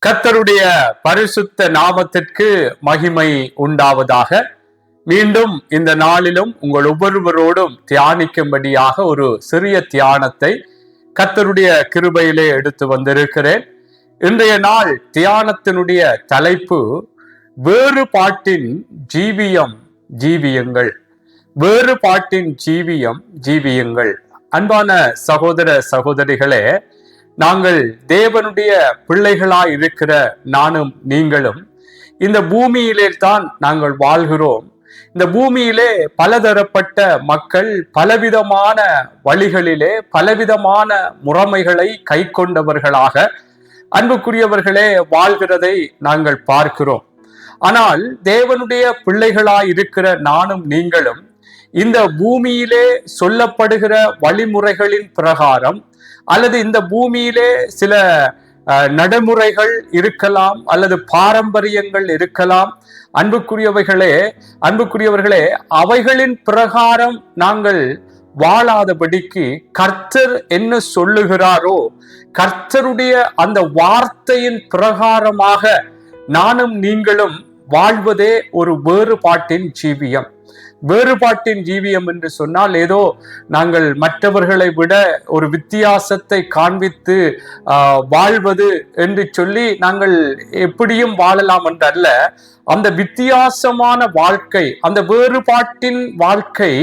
கர்த்தருடைய பரிசுத்த நாமத்திற்கு மகிமை உண்டாவதாக. மீண்டும் இந்த நாளிலும் உங்கள் ஒவ்வொருவரோடும் தியானிக்கும்படியாக ஒரு சிறிய தியானத்தை கர்த்தருடைய கிருபையிலே எடுத்து வந்திருக்கிறேன். இன்றைய நாள் தியானத்தினுடைய தலைப்பு வேறுபாட்டின் ஜீவியம் ஜீவியங்கள். வேறுபாட்டின் ஜீவியம் ஜீவியங்கள். அன்பான சகோதர சகோதரிகளே, நாங்கள் தேவனுடைய பிள்ளைகளாய் இருக்கிற நானும் நீங்களும் இந்த பூமியிலே தான் நாங்கள் வாழ்கிறோம். இந்த பூமியிலே பலதரப்பட்ட மக்கள் பலவிதமான வழிகளிலே பலவிதமான முறைமைகளை கை கொண்டவர்களாக அன்புக்குரியவர்களே வாழ்கிறதை நாங்கள் பார்க்கிறோம். ஆனால் தேவனுடைய பிள்ளைகளாய் இருக்கிற நானும் நீங்களும் இந்த பூமியிலே சொல்லப்படுகிற வழிமுறைகளின் பிரகாரம் அல்லது இந்த பூமியிலே சில நடைமுறைகள் இருக்கலாம் அல்லது பாரம்பரியங்கள் இருக்கலாம். அன்புக்குரியவர்களே, அவைகளின் பிரகாரம் நாங்கள் வாழாதபடிக்கு கர்த்தர் என்ன சொல்லுகிறாரோ கர்த்தருடைய அந்த வார்த்தையின் பிரகாரமாக நானும் நீங்களும் வாழ்வதே ஒரு வேறுபாட்டின் ஜீவியம். வேறுபாட்டின் ஜீவியம் என்று சொன்னால் ஏதோ நாங்கள் மற்றவர்களை விட ஒரு வித்தியாசத்தை காண்பித்து வாழ்வது என்று சொல்லி நாங்கள் எப்படியும் வாழலாம் என்றல்ல. அந்த வித்தியாசமான வாழ்க்கை, அந்த வேறுபாட்டின் வாழ்க்கை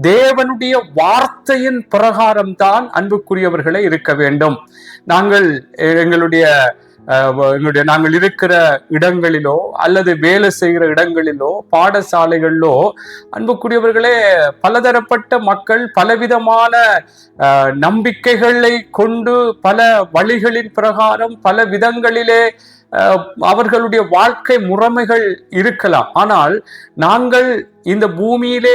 தேவனுடைய வார்த்தையின் பிரகாரம்தான் அன்புக்குரியவர்களே இருக்க வேண்டும். நாங்கள் இருக்கிற இடங்களிலோ அல்லது வேலை செய்கிற இடங்களிலோ பாடசாலைகளிலோ அன்புக்குரியவர்களே பலதரப்பட்ட மக்கள் பலவிதமான நம்பிக்கைகளை கொண்டு பல வழிகளின் பிரகாரம் பல விதங்களிலே அவர்களுடைய வாழ்க்கை முறைமைகள் இருக்கலாம். ஆனால் நாங்கள் இந்த பூமியிலே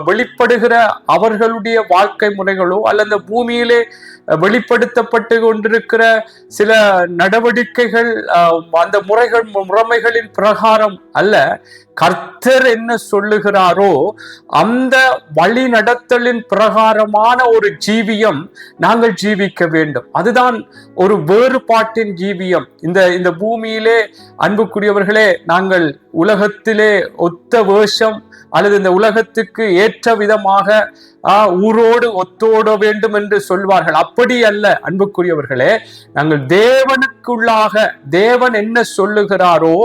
வெளிப்படுகிற அவர்களுடைய வாழ்க்கை முறைகளோ அல்லது பூமியிலே வெளிப்படுத்தப்பட்டு கொண்டிருக்கிற சில நடவடிக்கைகள் அந்த முறைமைகளின் பிரகாரம் அல்ல. கர்த்தர் என்ன சொல்லுகிறாரோ அந்த வழி நடத்தலின் பிரகாரமான ஒரு ஜீவியம் நாங்கள் ஜீவிக்க வேண்டும். அதுதான் ஒரு வேறுபாட்டின் ஜீவியம். இந்த பூமியிலே அன்புக்குரியவர்களே நாங்கள் உலகத்திலே ஒத்த வேஷம் அல்லது இந்த உலகத்துக்கு ஏற்ற விதமாக ஊரோடு ஒத்தோட வேண்டும் என்று சொல்வார்கள். அப்படி அல்ல அன்புக்குரியவர்களே. நாங்கள் தேவனுக்குள்ளாக தேவன் என்ன சொல்லுகிறாரோ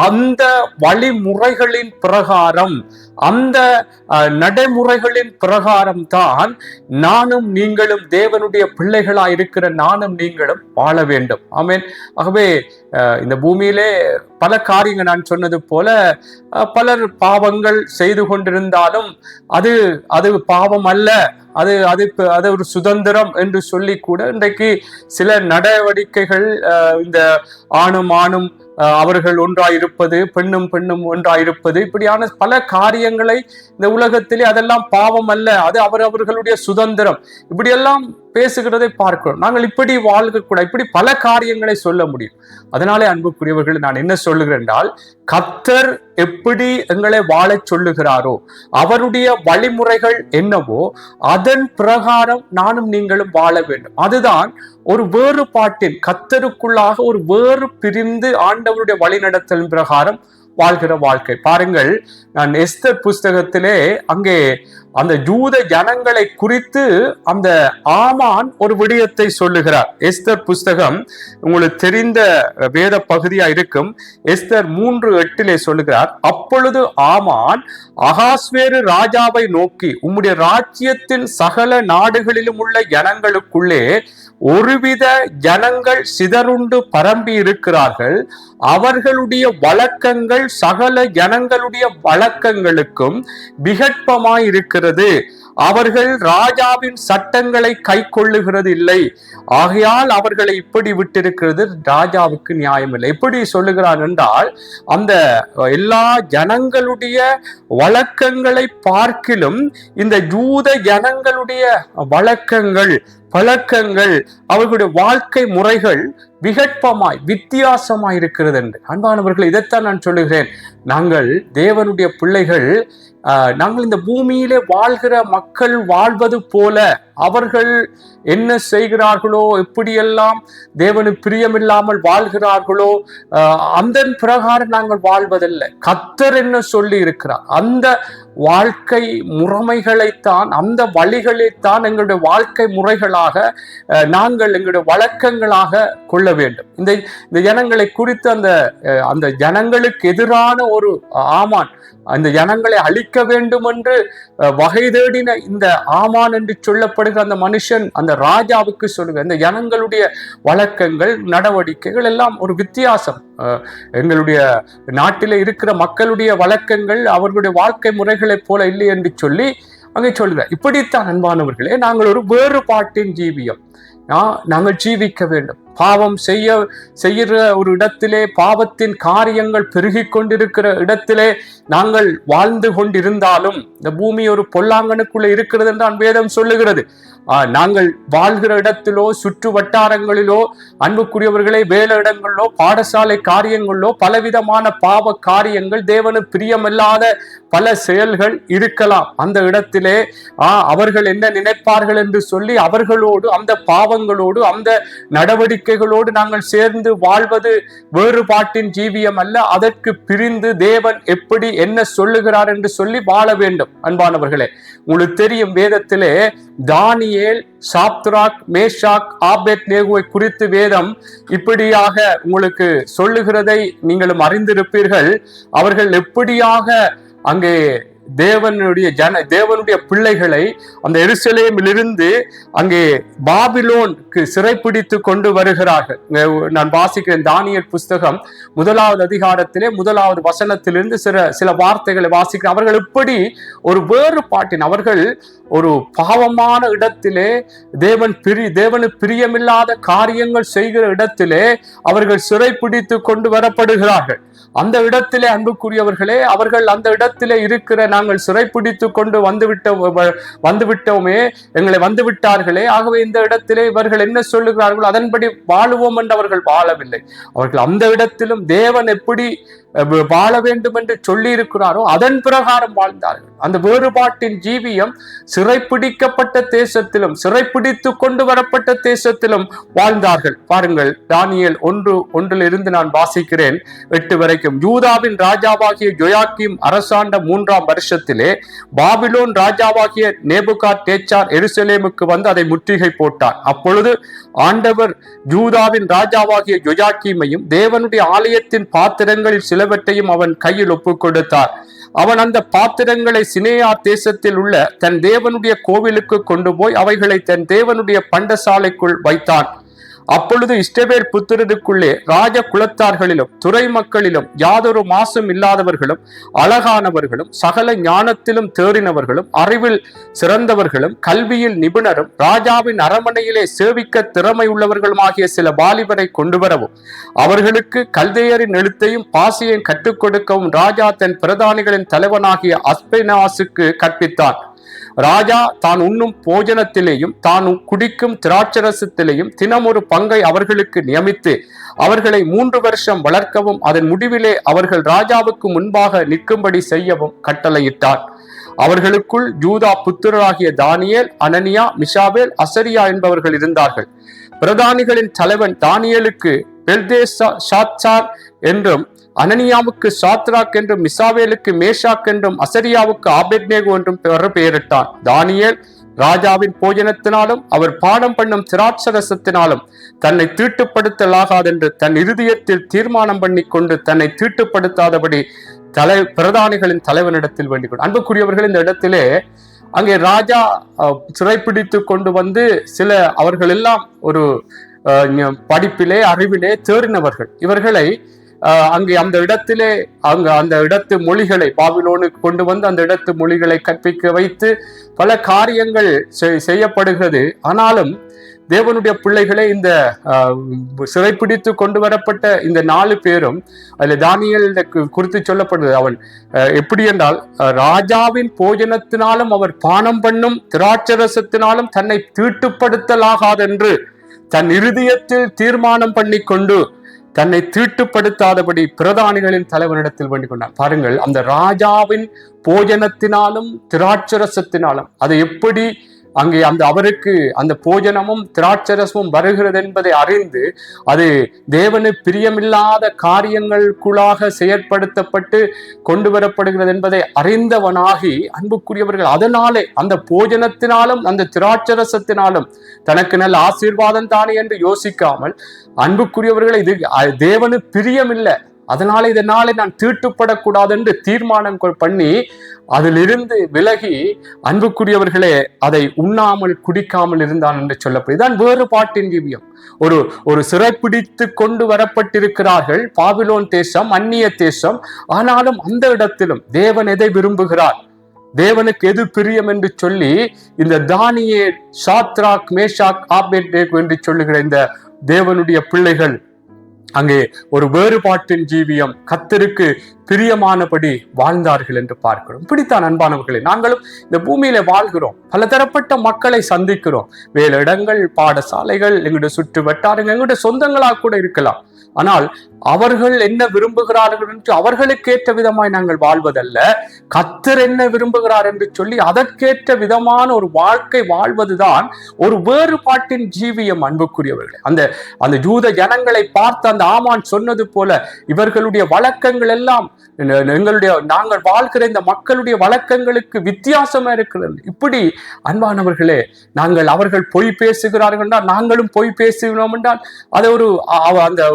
அந்த வழிமுறைகளின் பிரகாரம் அந்த நடைமுறைகளின் பிரகாரம் தான் நானும் நீங்களும் தேவனுடைய பிள்ளைகளாய் இருக்கிற நானும் நீங்களும் வாழ வேண்டும். ஆமென். ஆகவே இந்த பூமியிலே பல காரியங்கள் நான் சொன்னது போல பலர் பாவங்கள் செய்து கொண்டிருந்தாலும் அது பாவம் அல்ல, அது ஒரு சுதந்திரம் என்று சொல்லி கூட இன்றைக்கு சில நடவடிக்கைகள் இந்த ஆணும் அவர்கள் ஒன்றாயிருப்பது பெண்ணும் ஒன்றாயிருப்பது இப்படியான பல காரியங்களை இந்த உலகத்திலே அதெல்லாம் பாவம் அல்ல, அது அவர்களுடைய சுதந்திரம் இப்படியெல்லாம் பேசுகிறதை பார்க்கிறோம். நாங்கள் இப்படி வாழ்க்கக்கூடாது, இப்படி பல காரியங்களை சொல்ல முடியும். அதனாலே அன்புக்குரியவர்கள் நான் என்ன சொல்லுகிறேன் என்றால், கர்த்தர் எப்படி எங்களை வாழச் சொல்லுகிறாரோ அவருடைய வழிமுறைகள் என்னவோ அதன் பிரகாரம் நானும் நீங்களும் வாழ வேண்டும். அதுதான் ஒரு வேறுபாட்டின் கர்த்தருக்குள்ளாக ஒரு வேறு பிரிந்து ஆண்டவருடைய வழிநடத்தலின் பிரகாரம் வாழ்கிற வாழ்க்கை. பாருங்கள், நான் எஸ்தர் புஸ்தகத்திலே அங்கே அந்த யூத ஜனங்களை குறித்து அந்த ஆமான் ஒரு விடயத்தை சொல்லுகிறார். எஸ்தர் புஸ்தகம் உங்களுக்கு தெரிந்த வேத பகுதியா இருக்கும். எஸ்தர் 3:8 சொல்லுகிறார், அப்பொழுது ஆமான் அகாஸ்வேரு ராஜாவை நோக்கி, உம்முடைய ராஜ்யத்தின் சகல நாடுகளிலும் உள்ள ஜனங்களுக்குள்ளே ஒருவித ஜனங்கள் சிதறுண்டு பரம்பி இருக்கிறார்கள். அவர்களுடைய வழக்கங்கள் சகல ஜனங்களுடைய வழக்கங்களுக்கும் விகற்பமாய் இருக்கிறது. அவர்கள் ராஜாவின் சட்டங்களை கை கொள்ளுகிறது இல்லை. ஆகையால் அவர்களை இப்படி விட்டிருக்கிறது ராஜாவுக்கு நியாயம் இல்லை. எப்படி சொல்லுகிறான் என்றால், அந்த எல்லா ஜனங்களுடைய வழக்கங்களை பார்க்கிலும் இந்த யூத ஜனங்களுடைய வழக்கங்கள் பழக்கங்கள் அவர்களுடைய வாழ்க்கை முறைகள் விகற்பமாய் வித்தியாசமாய் இருக்கிறது என்று. அன்பானவர்கள், இதைத்தான் நான் சொல்லுகிறேன். நாங்கள் தேவனுடைய பிள்ளைகள், நாங்கள் இந்த பூமியிலே வாழ்கிற மக்கள் வாழ்வது போல அவர்கள் என்ன செய்கிறார்களோ, எப்படியெல்லாம் தேவனுக்கு பிரியமில்லாமல் வாழ்கிறார்களோ, அந்த பிரகாரம் நாங்கள் வாழ்வதில்லை. கர்த்தர் என்ன சொல்லி இருக்கிறார், அந்த வாழ்க்கை முறைமைகளைத்தான், அந்த வழிகளைத்தான் எங்களுடைய வாழ்க்கை முறைகளாக நாங்கள் எங்களுடைய வழக்கங்களாக கொள்ள வேண்டும். இந்த ஜனங்களை குறித்து அந்த ஜனங்களுக்கு எதிரான ஒரு ஆமான், அந்த ஜனங்களை அழிக்க வேண்டும் என்று வகை தேடின இந்த ஆமான் என்று சொல்லப்படுகிற அந்த மனுஷன் அந்த ராஜாவுக்கு சொல்லுங்க, இந்த ஜனங்களுடைய வழக்கங்கள் நடவடிக்கைகள் எல்லாம் ஒரு வித்தியாசம். எங்களுடைய நாட்டில் இருக்கிற மக்களுடைய வழக்கங்கள் அவர்களுடைய வாழ்க்கை முறைகளைப் போல இல்லை என்று சொல்லி அங்கே சொல்லுங்க. இப்படித்தான் அன்பானவர்களே, நாங்கள் ஒரு வேறுபாட்டின் ஜீவியம் நாங்கள் ஜீவிக்க வேண்டும். பாவம் செய்கிற ஒரு இடத்திலே, பாவத்தின் காரியங்கள் பெருகி கொண்டிருக்கிற இடத்திலே நாங்கள் வாழ்ந்து கொண்டிருந்தாலும், இந்த பூமி ஒரு பொல்லாங்கனுக்குள்ள இருக்கிறது என்றான் வேதம் சொல்லுகிறது. நாங்கள் வாழ்கிற இடத்திலோ, சுற்று வட்டாரங்களிலோ, அன்புக்குரியவர்களே, வேலை இடங்களிலோ, பாடசாலை காரியங்களிலோ பலவிதமான பாவ காரியங்கள், தேவனுக்கு பிரியமில்லாத பல செயல்கள் இருக்கலாம். அந்த இடத்திலே அவர்கள் என்ன நினைப்பார்கள் என்று சொல்லி அவர்களோடு, அந்த பாவங்களோடு, அந்த நடவடிக்கைகளோடு நாங்கள் சேர்ந்து வாழ்வது வேறுபாட்டின் ஜீவியம் அல்ல. அதற்கு பிரிந்து தேவன் எப்படி என்ன சொல்லுகிறார் என்று சொல்லி வாழ வேண்டும். அன்பானவர்களே, உங்களுக்கு தெரியும், வேதத்திலே தானியேல், சாத்ராக், மேஷாக், ஆபேத்நேகோவை குறித்து வேதம் இப்படியாக உங்களுக்கு சொல்லுகிறதை நீங்களும் அறிந்திருப்பீர்கள். அவர்கள் எப்படியாக அங்கே தேவனுடைய பிள்ளைகளை அந்த எருசலேமிலிருந்து அங்கே பாபிலோனுக்கு சிறைப்பிடித்து கொண்டு வருகிறார்கள். நான் வாசிக்கிறேன் தானியேல் புஸ்தகம் 1வது அதிகாரத்திலே 1வது வசனத்திலிருந்து சில வார்த்தைகளை வாசிக்கிறேன். அவர்கள் எப்படி ஒரு வேறுபாட்டின், அவர்கள் ஒரு பாவமான இடத்திலே, தேவனுக்கு பிரியமில்லாத காரியங்கள் செய்கிற இடத்திலே அவர்கள் சிறைப்பிடித்து கொண்டு வரப்படுகிறார்கள். அந்த இடத்திலே அன்புக்குரியவர்களே, அவர்கள் அந்த இடத்திலே இருக்கிற, நாங்கள் சிறைப்பிடித்து கொண்டு வந்துவிட்டோமே, எங்களை வந்துவிட்டார்களே, ஆகவே இந்த இடத்திலே இவர்கள் என்ன சொல்லுகிறார்கள் அதன்படி வாழுவோம் என்று அவர்கள் வாழவில்லை. அவர்கள் அந்த இடத்திலும் தேவன் எப்படி வாழ வேண்டும் என்று சொல்லி இருக்கிறாரோ அதன் பிரகாரம் வாழ்ந்தார்கள். அந்த வேறுபாட்டின் ஜீவியம் சிறைப்பிடிக்கப்பட்ட தேசத்திலும், சிறைப்பிடித்து கொண்டு வரப்பட்ட தேசத்திலும் வாழ்ந்தார்கள். பாருங்கள், தானியேல் 1:1 நான் வாசிக்கிறேன் 8 வரைக்கும். யூதாவின் ராஜாவாகிய யோயாக்கீம் அரசாண்ட 3ஆம் வருஷத்திலே பாபிலோன் ராஜாவாகிய நேபுகாத்நேச்சார் எருசலேமுக்கு வந்து அதை முற்றுகை போட்டார். அப்பொழுது ஆண்டவர் யூதாவின் ராஜாவாகிய யோயாக்கீமையும் தேவனுடைய ஆலயத்தின் பாத்திரங்களில் சிலவற்றையும் அவன் கையில் ஒப்புக் கொடுத்தார். அவன் அந்த பாத்திரங்களை சினேயா தேசத்தில் உள்ள தன் தேவனுடைய கோவிலுக்கு கொண்டு போய் அவைகளை தன் தேவனுடைய பண்டசாலைக்குள் வைத்தான். அப்பொழுது இஸ்ரவேல் புத்திரருக்குள்ளே ராஜ குலத்தார்களிலும் துறை மக்களிலும் யாதொரு மாசும் இல்லாதவர்களும் அழகானவர்களும் சகல ஞானத்திலும் தேறினவர்களும் அறிவில் சிறந்தவர்களும் கல்வியில் நிபுணரும் ராஜாவின் அரமனையிலே சேவிக்க திறமை உள்ளவர்களுமாகிய சில வாலிபரை கொண்டு வரவும் அவர்களுக்கு கல்தேயரின் எழுத்தையும் பாசியையும் கற்றுக் கொடுக்கவும் ராஜா தன் பிரதானிகளின் தலைவனாகிய அஸ்பெனாசுக்கு கற்பித்தான். ராஜா தான் உண்ணும் போஜனத்திலேயும் தான் குடிக்கும் திராட்சரசத்திலேயும் தினம் ஒரு பங்கை அவர்களுக்கு நியமித்து அவர்களை 3 வருஷம் வளர்க்கவும் அதன் முடிவிலே அவர்கள் ராஜாவுக்கு முன்பாக நிற்கும்படி செய்யவும் கட்டளையிட்டார். அவர்களுக்குள் யூதா புத்திரராகிய தானியேல், அனனியா, மிஷாவேல், அசரியா என்பவர்கள் இருந்தார்கள். பிரதானிகளின் தலைவன் தானியேலுக்கு பெல்தேஷாத்சார் என்றும், அனனியாவுக்கு சாத்ராக் என்றும், மிசாவேலுக்கு மேஷாக் என்றும், அசரியாவுக்கு ஆபேத்நேகோ என்றும் பெயரிட்டான். தானியேல் ராஜாவின் போஜனத்தினாலும் அவர் பானம் பண்ணும் திராட்சரசத்தினாலும் தன்னை தீட்டுப்படுத்தலாகாதென்று தன் இருதயத்தில் தீர்மானம் பண்ணி கொண்டு தன்னை தீட்டுப்படுத்தாதபடி பிரதானிகளின் தலைவனிடத்தில் வேண்டிக் கொண்டு. அன்புக்குரியவர்கள், இந்த இடத்திலே அங்கே ராஜா சிறைப்பிடித்து கொண்டு வந்து அவர்கள் எல்லாம் ஒரு படிப்பிலே அறிவிலே தேறினவர்கள். இவர்களை அங்கே அந்த இடத்திலே அந்த இடத்து மொழிகளை பாபிலோனுக்கு கொண்டு வந்து அந்த இடத்து மொழிகளை கற்பிக்க வைத்து பல காரியங்கள் செய்யப்படுகிறது. ஆனாலும் தேவனுடைய பிள்ளைகளை இந்த சிறைப்பிடித்து கொண்டு வரப்பட்ட இந்த 4 பேரும் அதில் தானியேல் குறித்து சொல்லப்படுது. அவன் எப்படி என்றால், ராஜாவின் போஜனத்தினாலும் அவர் பானம் பண்ணும் திராட்சரசத்தினாலும் தன்னை தீட்டுப்படுத்தலாகாதென்று தன் இருதயத்தில் தீர்மானம் பண்ணி கொண்டு தன்னை தீட்டுப்படுத்தாதபடி பிரதானிகளின் தலைவனிடத்தில் வேண்டிக் கொண்டார். பாருங்கள், அந்த ராஜாவின் போஜனத்தினாலும் திராட்சரசத்தினாலும் அதை எப்படி அங்கே அவருக்கு அந்த போஜனமும் திராட்சரசமும் வருகிறது என்பதை அறிந்து அது தேவனு பிரியமில்லாத காரியங்களுக்குள்ளாக செயற்படுத்தப்பட்டு கொண்டு வரப்படுகிறது என்பதை அறிந்தவனாகி, அன்புக்குரியவர்கள், அதனாலே அந்த போஜனத்தினாலும் அந்த திராட்சரசத்தினாலும் தனக்கு நல்ல ஆசீர்வாதம் தானே என்று யோசிக்காமல், அன்புக்குரியவர்களை, இது தேவனு பிரியமில்லை, அதனால இதனாலே நான் தீட்டுப்படக்கூடாது என்று தீர்மானம் பண்ணி அதிலிருந்து விலகி, அன்புக்குரியவர்களே, அதை உண்ணாமல் குடிக்காமல் இருந்தான் என்று சொல்லப்படும். இதுதான் வேறுபாட்டின் ஜீவியம். ஒரு சிறைப்பிடித்து கொண்டு வரப்பட்டிருக்கிறார்கள், பாபிலோன் தேசம், அந்நிய தேசம். ஆனாலும் அந்த இடத்திலும் தேவன் எதை விரும்புகிறார், தேவனுக்கு எது பிரியம் என்று சொல்லி, இந்த தானியேல், சாத்ராக், மேஷாக், ஆபேத்நேகோ என்று சொல்லுகிற இந்த தேவனுடைய பிள்ளைகள் அங்கே ஒரு வேறுபாட்டின் ஜீவியம், கர்த்தருக்கு பிரியமானபடி வாழ்ந்தார்கள் என்று பார்க்கிறோம். இப்படித்தான் அன்பானவர்களே, நாங்களும் இந்த பூமியில வாழ்கிறோம், பலதரப்பட்ட மக்களை சந்திக்கிறோம். வேலையிடங்கள், பாடசாலைகள், எங்களுடைய சுற்று வட்டாரங்கள், எங்களுடைய சொந்தங்களாக கூட இருக்கலாம். ஆனால் அவர்கள் என்ன விரும்புகிறார்கள் என்று அவர்களுக்கேற்ற விதமாய் நாங்கள் வாழ்வதல்ல, கர்த்தர் என்ன விரும்புகிறார் என்று சொல்லி அதற்கேற்ற விதமான ஒரு வாழ்க்கை வாழ்வதுதான் ஒரு வேறுபாட்டின் ஜீவியம். அன்புக்குரியவர்களே, அந்த யூத ஜனங்களை பார்த்து அந்த ஆமான் சொன்னது போல, இவர்களுடைய வழக்கங்கள் எல்லாம் நாங்கள் வாழ்கிற இந்த மக்களுடைய வழக்கங்களுக்கு வித்தியாசமா இருக்கிறது. இப்படி அன்பானவர்களே, அவர்கள் பொய் பேசுகிறார்கள் என்றால் நாங்களும் பொய் பேசுகிறோம் என்றால் அது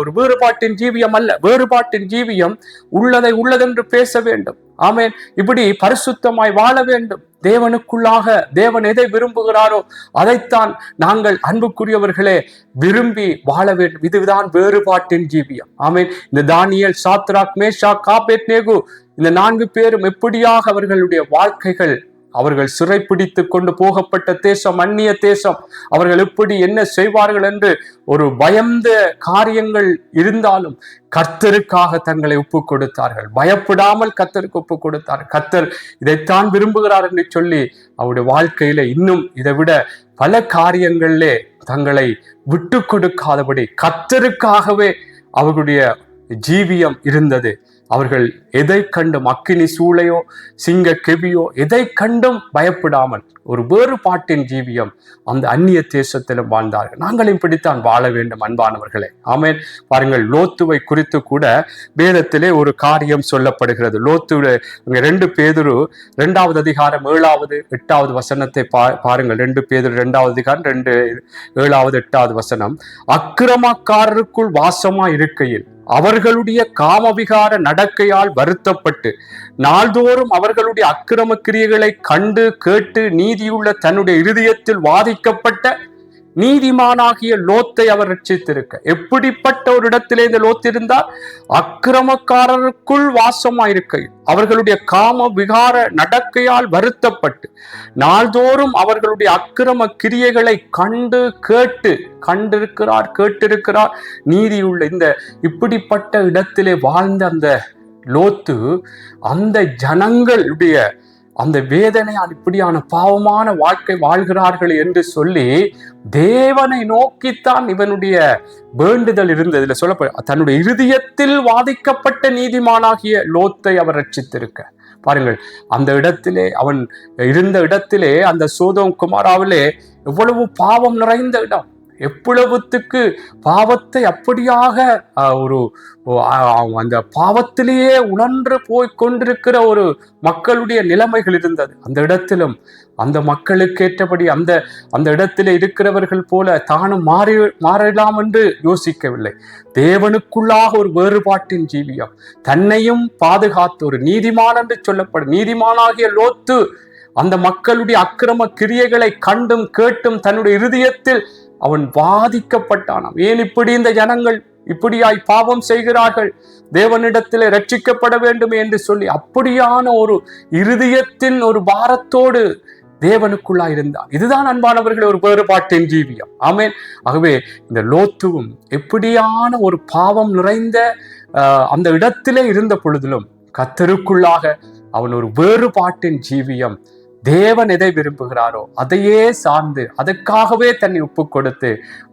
ஒரு வேறுபாட்டின் ஜீவியம் அல்ல. வேறுபாட்டின் ஜீவியம் உள்ளதை உள்ளதென்று பேச வேண்டும். ஆமென். இப்படி பரிசுத்தமாய் வாழ வேண்டும். தேவனுக்குள்ளாக தேவன் எதை விரும்புகிறாரோ அதைத்தான் நாங்கள், அன்புக்குரியவர்களே, விரும்பி வாழ வேண்டும். இதுதான் வேறுபாட்டின் ஜீவியம். ஆமென். இந்த தானியேல், சாத்ராக், மேஷாக், ஆபேத்நேகோ, இந்த 4 பேரும் எப்படியாக அவர்களுடைய வாழ்க்கைகள், அவர்கள் சிறைப்பிடித்து கொண்டு போகப்பட்ட தேசம், அந்நிய தேசம், அவர்கள் எப்படி என்ன செய்வார்கள் என்று ஒரு பயந்த காரியங்கள் இருந்தாலும் கர்த்தருக்காக தங்களை ஒப்பு கொடுத்தார்கள். பயப்படாமல் கர்த்தருக்கு ஒப்பு கொடுத்தார்கள். கர்த்தர் இதைத்தான் விரும்புகிறார் என்று சொல்லி அவருடைய வாழ்க்கையில இன்னும் இதை விட பல காரியங்களிலே தங்களை விட்டு கொடுக்காதபடி கர்த்தருக்காகவே அவர்களுடைய ஜீவியம் இருந்தது. அவர்கள் எதை கண்டும், அக்கினி சூளையோ சிங்க கெபியோ எதை கண்டும் பயப்படாமல் ஒரு வேறுபாட்டின் ஜீவியம் அந்த அந்நிய தேசத்திலும் வாழ்ந்தார்கள். நாங்களும் இப்படித்தான் வாழ வேண்டும் அன்பானவர்களே. ஆமென். பாருங்கள், லோத்துவை குறித்து கூட வேதத்திலே ஒரு காரியம் சொல்லப்படுகிறது. லோத்து 2 பேதுரு 2வது அதிகாரம் 7வது 8வது வசனத்தை பாருங்கள். 2 பேதுரு 2வது அதிகாரம் 2 7வது 8வது வசனம். அக்கிரமக்காரருக்குள் வாசமா இருக்கையில் அவர்களுடைய காமவிகார நடக்கையால் வருத்தப்பட்டு நாள்தோறும் அவர்களுடைய அக்கிரம கிரியைகளை கண்டு கேட்டு நீதியுள்ள தன்னுடைய இருதயத்தில் வாதிக்கப்பட்ட நீதிமானாகிய லோத்தை அவர் ரட்சித்திருக்க. எப்படிப்பட்ட ஒரு இடத்திலே இந்த லோத் இருந்தார்? அக்கிரமக்காரருக்குள் வாசமாயிருக்கையில் அவர்களுடைய காம விகார நடக்கையால் வருத்தப்பட்டு நாள்தோறும் அவர்களுடைய அக்கிரம கிரியைகளை கண்டு கேட்டு, கேட்டிருக்கிறார் நீதியுள்ள இந்த இப்படிப்பட்ட இடத்திலே வாழ்ந்த அந்த லோத்து அந்த ஜனங்களுடைய அந்த வேதனையால் இப்படியான பாவமான வாழ்க்கை வாழ்கிறார்கள் என்று சொல்லி தேவனை நோக்கித்தான் இவனுடைய வேண்டுதல் இருந்தது. இதுல சொல்லப்படும், தன்னுடைய இருதயத்தில் வாதிக்கப்பட்ட நீதிமானாகிய லோத்தை அவர் ரட்சித்திருக்க. பாருங்கள், அந்த இடத்திலே அவன் இருந்த இடத்திலே, அந்த சோதோம் குமாராவிலே எவ்வளவு பாவம் நிறைந்த இடம், எவ்வளவுத்துக்கு பாவத்தை அப்படியாக அந்த பாவத்திலேயே உணர்ந்து போய் கொண்டிருக்கிற ஒரு மக்களுடைய நிலைமைகள் இருந்தது. அந்த இடத்திலும் அந்த மக்களுக்கேற்றபடி அந்த இடத்திலே இருக்கிறவர்கள் போல தானும் மாறலாம் என்று யோசிக்கவில்லை. தேவனுக்குள்ளாக ஒரு வேறுபாட்டின் ஜீவியம், தன்னையும் பாதுகாத்து ஒரு நீதிமான் என்று சொல்லப்படும் நீதிமானாகிய லோத்து அந்த மக்களுடைய அக்கிரம கிரியைகளை கண்டும் கேட்டும் தன்னுடைய இருதயத்தில் அவன் வாதிக்கப்பட்டானாம். ஏன் இப்படி இந்த ஜனங்கள் இப்படியாய் பாவம் செய்கிறார்கள், தேவனிடத்திலே ரட்சிக்கப்பட வேண்டும் என்று சொல்லி அப்படியான ஒரு இருதயத்தின் ஒரு பாரத்தோடு தேவனுக்குள்ளா இருந்தார். இதுதான் அன்பானவர்கள் ஒரு வேறுபாட்டின் ஜீவியம். ஆமென். ஆகவே இந்த லோத்துவும் எப்படியான ஒரு பாவம் நிறைந்த அந்த இடத்திலே இருந்த பொழுதிலும் கர்த்தருக்குள்ளாக அவன் ஒரு வேறுபாட்டின் ஜீவியம், தேவன் எதை விரும்புகிறாரோ அதையே சார்ந்து அதற்காகவே தன்னை ஒப்பு கொடுத்து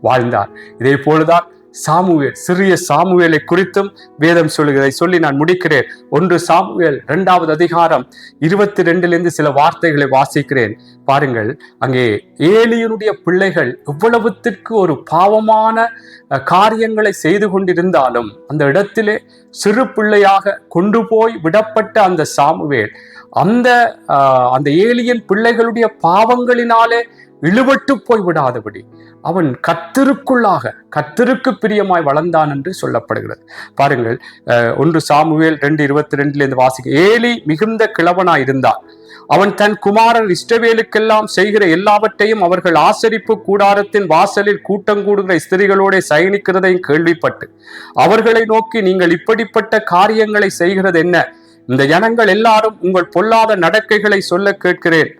வாழ்ந்தார். இதே போலதான் சாமுவேல், சிறிய சாமுவேலை குறித்தும் வேதம் சொல்லுகிறதை சொல்லி நான் முடிக்கிறேன். 1 சாமுவேல் 2வது அதிகாரம் 22 சில வார்த்தைகளை வாசிக்கிறேன். பாருங்கள், அங்கே ஏலியனுடைய பிள்ளைகள் எவ்வளவுத்திற்கு ஒரு பாவமான காரியங்களை செய்து கொண்டிருந்தாலும் அந்த இடத்திலே சிறு பிள்ளையாக கொண்டு போய் விடப்பட்ட அந்த சாமுவேல் அந்த ஏலியன் பிள்ளைகளுடைய பாவங்களினாலே இழுபட்டு போய் விடாதபடி அவன் கர்த்தருக்கு பிரியமாய் வளர்ந்தான் என்று சொல்லப்படுகிறது. பாருங்கள், 1 சாமுவேல் 2:22 வாசிக்க, ஏலி மிகுந்த கிழவனாய் இருந்தான். அவன் தன் குமாரர் இஸ்ரவேலுக்கெல்லாம் செய்கிற எல்லாவற்றையும் அவர்கள் ஆசரிப்பு கூடாரத்தின் வாசலில் கூட்டம் கூடுகிற ஸ்திரீகளோட சயனிக்கிறதையும் கேள்விப்பட்டு அவர்களை நோக்கி, நீங்கள் இப்படிப்பட்ட காரியங்களை செய்கிறது என்ன? இந்த ஜனங்கள் எல்லாரும் உங்கள் பொல்லாத நடக்கைகளை சொல்ல கேட்கிறேன்.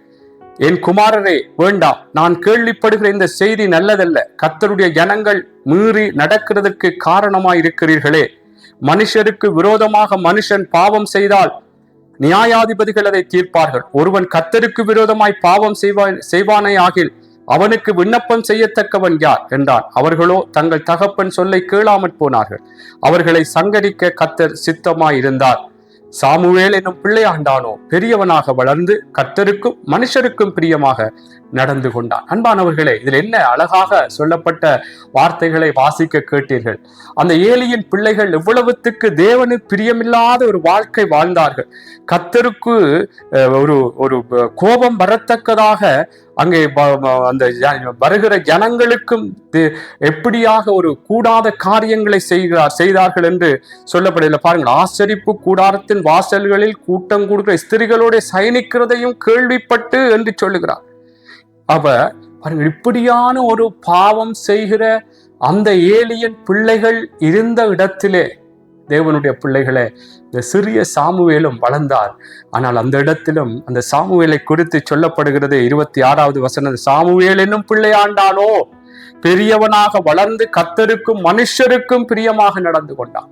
என் குமாரரே, வேண்டாம். நான் கேள்விப்படுகிற இந்த செய்தி நல்லதல்ல. கர்த்தருடைய ஜனங்கள் மீறி நடக்கிறதுக்கு காரணமாய் இருக்கிறீர்களே. மனுஷருக்கு விரோதமாக மனுஷன் பாவம் செய்தால் நியாயாதிபதிகள் அதை தீர்ப்பார்கள். ஒருவன் கர்த்தருக்கு விரோதமாய் பாவம் செய்வானே ஆகில் அவனுக்கு விண்ணப்பம் செய்யத்தக்கவன் யார் என்றான். அவர்களோ தங்கள் தகப்பன் சொல்லை கேளாமற் போனார்கள். அவர்களை சங்கரிக்க கர்த்தர் சித்தமாய் இருந்தார். சாமுவேல் என்னும் பிள்ளையாண்டானோ பெரியவனாக வளர்ந்து கர்த்தருக்கும் மனுஷருக்கும் பிரியமாக நடந்து கொண்டான். அன்பானவர்களே, இதில் என்ன அழகாக சொல்லப்பட்ட வார்த்தைகளை வாசிக்க கேட்டீர்கள். அந்த ஏலியின் பிள்ளைகள் எவ்வளவுத்துக்கு தேவனுக்கு பிரியமில்லாத ஒரு வாழ்க்கை வாழ்ந்தார்கள். கர்த்தருக்கு ஒரு கோபம் வரத்தக்கதாக அங்கே அந்த வருகிற ஜனங்களுக்கும் எப்படியாக ஒரு கூடாத காரியங்களை செய்தார்கள் என்று சொல்லப்படவில்லை. பாருங்கள், ஆசரிப்பு கூடாரத்தின் வாசல்களில் கூட்டம் கூடுகிற ஸ்திரீகளோட சயனிக்கிறதையும் கேள்விப்பட்டு என்று சொல்லுகிறார். பாருங்கள், இப்படியான ஒரு பாவம் செய்கிற அந்த ஏலியன் பிள்ளைகள் இருந்த இடத்திலே தேவனுடைய பிள்ளைகளே, இந்த சிறிய சாமுவேலும் வளர்ந்தார். ஆனால் அந்த இடத்திலும் அந்த சாமுவேலை குறித்து சொல்லப்படுகிறது 26வது வசனம், சாமுவேல் என்னும் பிள்ளையாண்டானோ பெரியவனாக வளர்ந்து கர்த்தருக்கும் மனுஷருக்கும் பிரியமாக நடந்து கொண்டான்.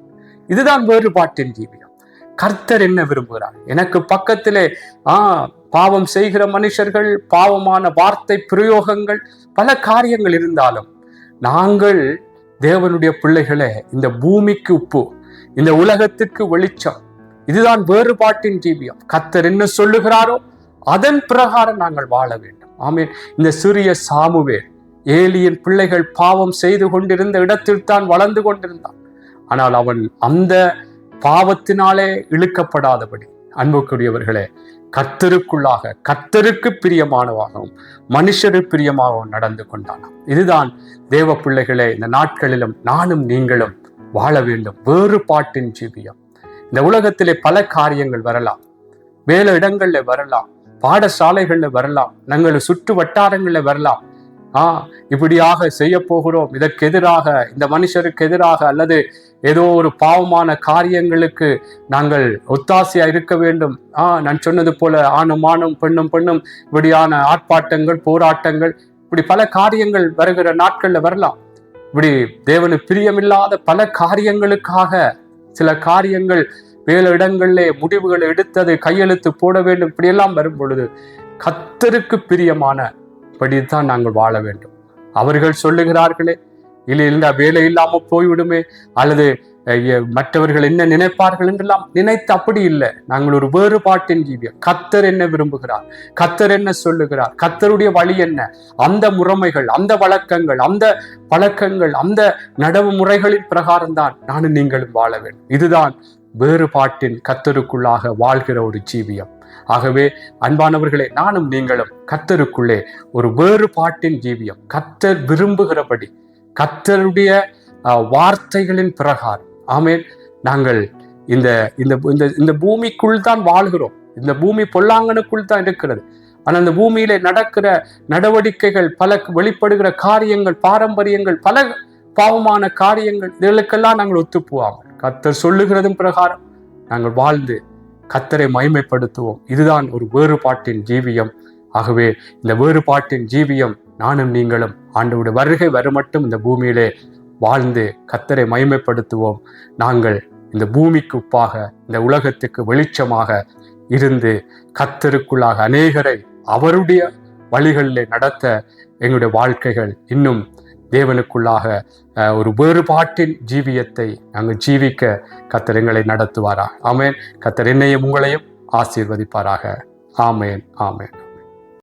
இதுதான் வேறுபாட்டின் ஜீவியம். கர்த்தர் என்ன விரும்புகிறார்? எனக்கு பக்கத்திலே பாவம் செய்கிற மனுஷர்கள், பாவமான வார்த்தை பிரயோகங்கள், பல காரியங்கள் இருந்தாலும் நாங்கள் தேவனுடைய பிள்ளைகளே, இந்த பூமிக்கு உப்பு, இந்த உலகத்திற்கு வெளிச்சம். இதுதான் வேறுபாட்டின் ஜீவியம். கர்த்தர் என்ன சொல்லுகிறாரோ அதன் பிரகாரம் நாங்கள் வாழ வேண்டும். ஆமென். இந்த சிறிய சாமுவேல் ஏலியின் பிள்ளைகள் பாவம் செய்து கொண்டிருந்த இடத்தில் தான் வளர்ந்து கொண்டிருந்தான். ஆனால் அவன் அந்த பாவத்தினாலே இழுக்கப்படாதபடி, அன்புக்குரியவர்களே, கர்த்தருக்குள்ளாக கர்த்தருக்கு பிரியமானவாகவும் மனுஷருக்கு பிரியமாகவும் நடந்து கொண்டானாம். இதுதான் தேவ பிள்ளைகளே, இந்த நாட்களிலும் நானும் நீங்களும் வாழ வேண்டும். வேறுபாட்டின் ஜீவியம். இந்த உலகத்திலே பல காரியங்கள் வரலாம், வேலை இடங்கள்ல வரலாம், பாடசாலைகள்ல வரலாம், நாங்கள் சுற்று வட்டாரங்கள்ல வரலாம். இப்படியாக செய்ய போகிறோம், இதற்கு எதிராக, இந்த மனுஷருக்கு எதிராக, அல்லது ஏதோ ஒரு பாவமான காரியங்களுக்கு நாங்கள் ஒத்தாசையா இருக்க வேண்டும். நான் சொன்னது போல ஆணும் ஆணும் பெண்ணும் பெண்ணும் இப்படியான ஆர்ப்பாட்டங்கள், போராட்டங்கள், இப்படி பல காரியங்கள் வருகிற நாட்கள்ல வரலாம். இப்படி தேவனுக்கு பிரியமில்லாத பல காரியங்களுக்காக சில காரியங்கள் வேலை இடங்களிலே முடிவுகளை எடுத்தது கையெழுத்து போட வேண்டும். இப்படியெல்லாம் வரும் பொழுது கர்த்தருக்கு பிரியமான படித்தான் நாங்கள் வாழ வேண்டும். அவர்கள் சொல்லுகிறார்களே, இல்லைன்னா வேலை இல்லாம போய்விடுமே, அல்லது மற்றவர்கள் என்ன நினைப்பார்கள் என்றெல்லாம் நினைத்து அப்படி இல்லை. நாங்கள் ஒரு வேறுபாட்டின் ஜீவியம். கர்த்தர் என்ன விரும்புகிறார், கர்த்தர் என்ன சொல்லுகிறார், கர்த்தருடைய வழி என்ன, அந்த முறைமைகள், அந்த வழக்கங்கள், அந்த பழக்கங்கள், அந்த நடவு முறைகளின் பிரகாரம் தான் நானும் நீங்களும் வாழ வேண்டும். இதுதான் வேறுபாட்டின் கர்த்தருக்குள்ளாக வாழ்கிற ஒரு ஜீவியம். ஆகவே அன்பானவர்களே, நானும் நீங்களும் கர்த்தருக்குள்ளே ஒரு வேறுபாட்டின் ஜீவியம், கர்த்தர் விரும்புகிறபடி, கர்த்தருடைய வார்த்தைகளின் பிரகாரம், ஆமென், நாங்கள் இந்த இந்த பூமிக்குள் தான் வாழ்கிறோம். இந்த பூமி பொல்லாங்கனுக்குள் தான் இருக்கிறது. ஆனால் அந்த பூமியிலே நடக்கிற நடவடிக்கைகள், பல வெளிப்படுகிற காரியங்கள், பாரம்பரியங்கள், பல பாவமான காரியங்கள், இதற்கெல்லாம் நாங்கள் ஒத்துப்போவாங்க. கர்த்தர் சொல்லுகிறதும் பிரகாரம் நாங்கள் வாழ்ந்து கர்த்தரை மகிமைப்படுத்துவோம். இதுதான் ஒரு வேறுபாட்டின் ஜீவியம். ஆகவே இந்த வேறுபாட்டின் ஜீவியம் நானும் நீங்களும் ஆண்டவருடைய வருகை வருமட்டும் இந்த பூமியிலே வாழ்ந்து கர்த்தரை மகிமைப்படுத்துவோம். நாங்கள் இந்த பூமிக்கு உப்பாக, இந்த உலகத்துக்கு வெளிச்சமாக இருந்து கர்த்தருக்குள்ளாக அநேகரை அவருடைய வழிகளிலே நடத்த எங்களுடைய வாழ்க்கைகள் இன்னும் தேவனுக்குள்ளாக ஒரு வேறுபாட்டின் ஜீவியத்தை நாங்கள் ஜீவிக்க கர்த்தர் எங்களை நடத்துவாராக. ஆமேன். கர்த்தர் என்னையும் உங்களையும் ஆசீர்வதிப்பாராக. ஆமேன். ஆமேன்.